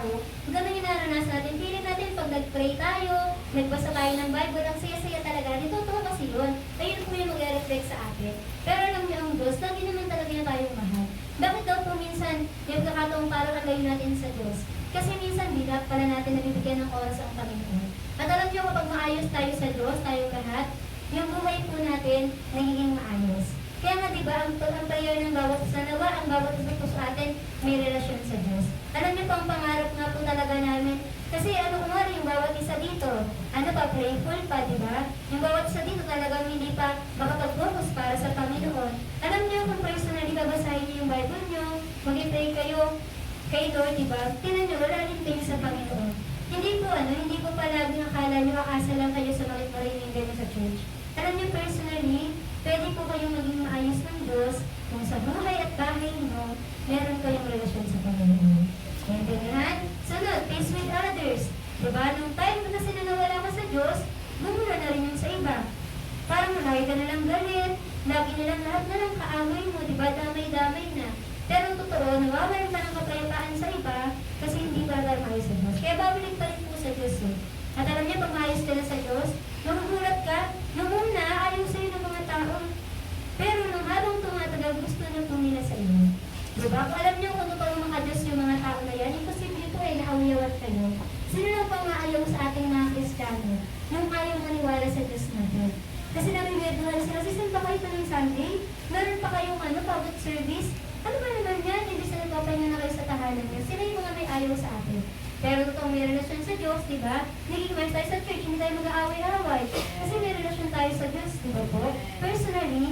Ganun yung naranasan natin. Feeling natin pag nag-pray tayo, nagbasa tayo ng Bible, ang saya-saya talaga. Di totoo kasi yun. Ayun po yung mag-reflect sa atin. Pero alam niyo ang Diyos, lagi naman talaga niya tayong mahal. Bakit daw po minsan yung pagkakataong parang ang layo natin sa Diyos? Kasi minsan di pala natin nabibigyan ng oras ang Panginoon. At alam niyo kapag maayos tayo sa Diyos, tayo lahat, yung buhay po natin nagiging maayos. Kaya nga diba, ang prayer ng bawat isa, nawa ang bawat isa po sa atin may relasyon sa Diyos. Alam niyo po ang pangarap nga po talaga namin. Kasi ano nga yung bawat isa dito, ano pa, prayerful pa, diba? Yung bawat isa dito talagang hindi pa makapag-focus para sa Panginoon. Alam niyo kung personally babasahin niyo yung Bible niyo, mag-pray kayo kay Lord, diba? Tingnan niyo, wala rin kayo sa Panginoon. Hindi po palagi akala niyo, aasa lang kayo sa marinig niyo sa church. Alam niyo personally, pwede po kayong maging maayos ng Diyos kung sa buhay at bahay mo, meron kayong relasyon sa Panginoon. Kaya ganyan. Sunod, peace with others. Diba? Nung time na kasi nawala ka sa Diyos, gumula na rin yun sa iba. Parang lagi ka nalang galit, lagi nalang lahat na lang kaaway mo, diba? Damay-damay na. Pero totoo, nawawalan ka ng kapayapaan sa iba kasi hindi ka lang maayos sa Diyos. Kaya babalik pa rin po sa Diyos eh. At alam niya, pag maayos ka na sa Diyos, magugulat ka, nung una, ayaw sa'yo ng mga tao. Pero nung habang tumatagal, gusto na po nila sa iyo. Diba? Kung alam niyo kung totoo mga Diyos yung mga tao na yan, imposible ito eh, naawiyawat kayo. Sino lang pang maayaw sa ating mga Kristiyano? Yung ayaw maniwala sa Diyos natin. Kasi nabibirduhan sila, sisan pa kayo ng Sunday? Meron pa kayong public service? Ano ba naman yan? Hindi sila nagpapahinga na kayo sa tahanan niya. Sila yung mga may ayaw sa atin. Pero totoong may relasyon sa Diyos, di ba? Naging tayo sa church, hindi tayo mag-aaway-aaway. Kasi may relasyon tayo sa Diyos, di ba po? Personally,